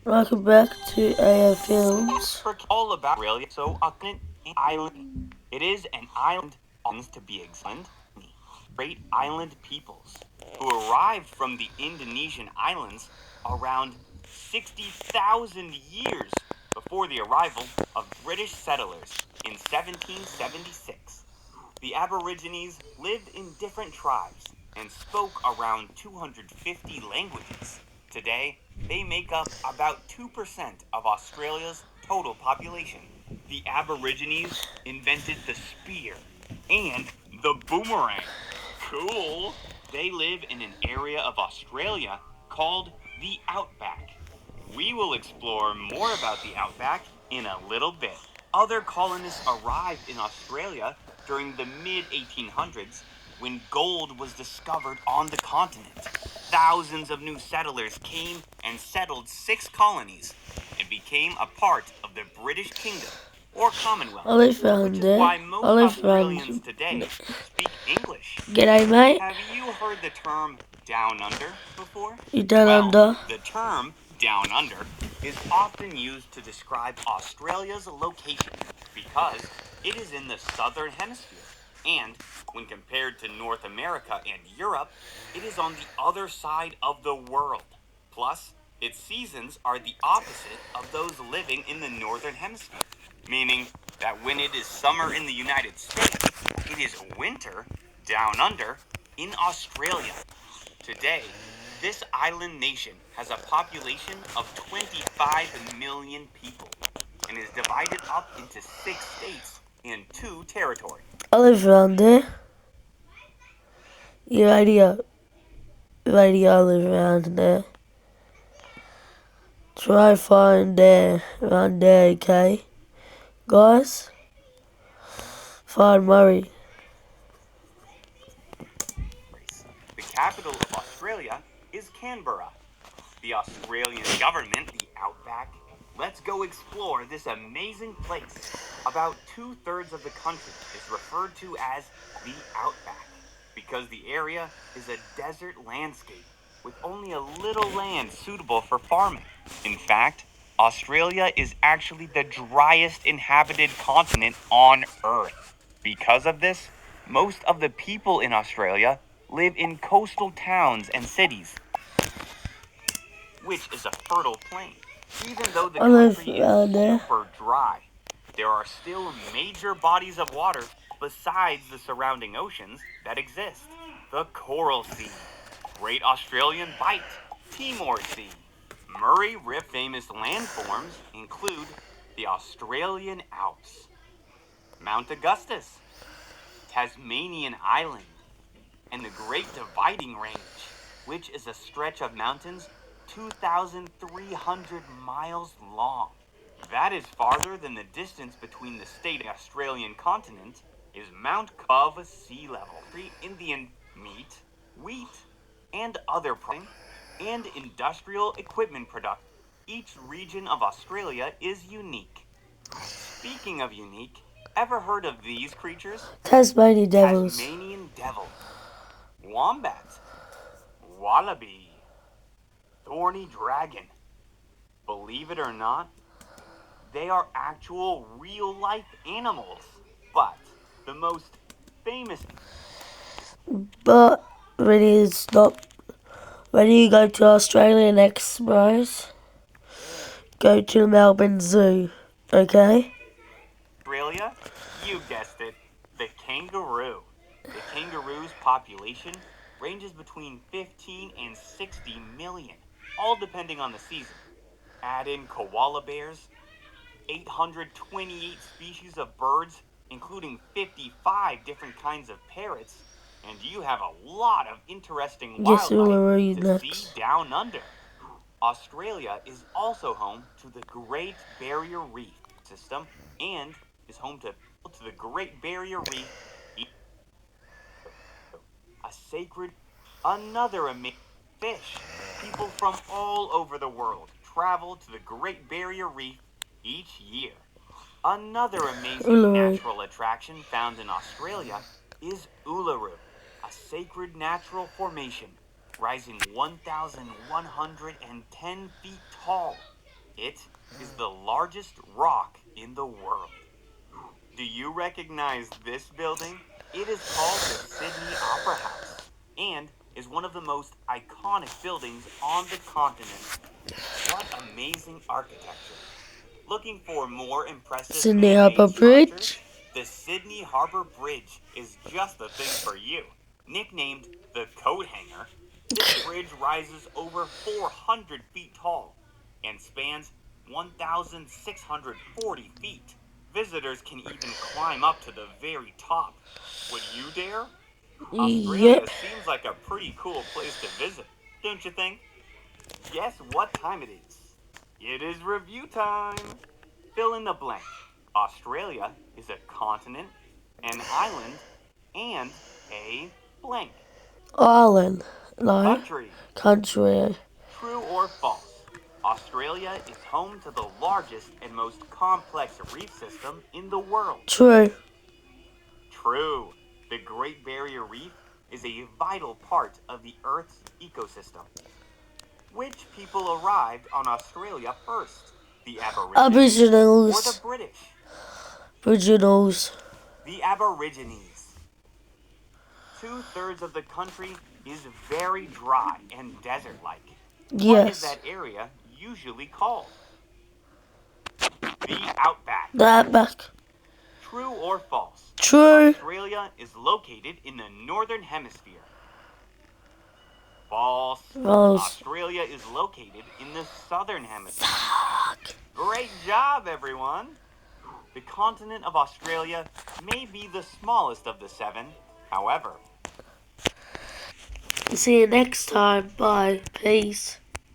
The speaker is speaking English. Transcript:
Welcome back to AF Films. All about Australia, so a continent island. It is an island, to be exact. Great island peoples who arrived from the Indonesian islands around 60,000 years before the arrival of British settlers in 1776. The Aborigines lived in different tribes and spoke around 250 languages. Today, they make up about 2% of Australia's total population. The Aborigines invented the spear and the boomerang. Cool! They live in an area of Australia called the Outback. We will explore more about the Outback in a little bit. Other colonists arrived in Australia during the mid 1800s when gold was discovered on the continent. Thousands of new settlers came and settled 6 colonies and became a part of the British Kingdom or Commonwealth, I live which around is there. why I most live Australians around. today speak English. G'day, mate. Have you heard the term down under before? You down Well, under? the term down under is often used to describe Australia's location because it is in the southern hemisphere. And when compared to North America and Europe, it is on the other side of the world. Plus, its seasons are the opposite of those living in the northern hemisphere, meaning that when it is summer in the United States, it is winter down under in Australia. Today, this island nation has a population of 25 million people and is divided up into 6 states and 2 territories. I live around there. Your radio, I live around there. Try find there, around there, okay? Guys, find Murray. The capital of Australia is Canberra. The Australian government, the Outback, let's go explore this amazing place. About 2/3 of the country is referred to as the Outback because the area is a desert landscape with only a little land suitable for farming. In fact, Australia is actually the driest inhabited continent on Earth. Because of this, most of the people in Australia live in coastal towns and cities, which is a fertile plain. Even though the I live country around is there. super dry, there are still major bodies of water besides the surrounding oceans that exist. The Coral Sea, Great Australian Bight, Timor Sea, Murray Rift. Famous landforms include the Australian Alps, Mount Augustus, Tasmanian Island, and the Great Dividing Range, which is a stretch of mountains 2,300 miles long. That is farther than the distance between the state and Australian continent is Mount above sea level. Indian meat, wheat, and other products, and industrial equipment production. Each region of Australia is unique. Speaking of unique, ever heard of these creatures? Tasmanian Devils. Tasmanian devil, wombat, wallaby, thorny dragon. Believe it or not, they are actual real life animals. But the most famous. But when you stop, when you go to Australia next, bros, go to Melbourne Zoo, okay? Australia, you guessed it, the kangaroo. The kangaroo's population ranges between 15 and 60 million, all depending on the season. Add in koala bears, 828 species of birds, including 55 different kinds of parrots, and you have a lot of interesting Yes, wildlife to next. see down under. Australia is also home to the Great Barrier Reef system and is home to the Great Barrier Reef, a sacred, another amazing fish. People from all over the world travel to the Great Barrier Reef each year. Another amazing natural attraction found in Australia is Uluru, a sacred natural formation rising 1,110 feet tall. It is the largest rock in the world. Do you recognize this building? It is called the Sydney Opera House and is one of the most iconic buildings on the continent. What amazing architecture. Looking for more impressive Sydney man-made Harbour structures? Bridge. The Sydney Harbour Bridge is just the thing for you. Nicknamed the Coat Hanger, this bridge rises over 400 feet tall and spans 1,640 feet. Visitors can even climb up to the very top. Would you dare? Australia Yep. seems like a pretty cool place to visit, don't you think? Guess what time it is? It is review time. Fill in the blank. Australia is a continent, an island, and a blank. Ireland. No. Country. Country. True or false? Australia is home to the largest and most complex reef system in the world. True. True. The Great Barrier Reef is a vital part of the Earth's ecosystem. Which people arrived on Australia first? The Aborigines or the Aboriginals. British? Originals. The Aborigines. 2/3 of the country is very dry and desert-like. What is Yes. that area usually called? The Outback. That back. True or false? True. Australia is located in the Northern Hemisphere. False. False. Australia is located in the Southern Hemisphere. Great job, everyone! The continent of Australia may be the smallest of the 7. However, See you next time. Bye. Peace.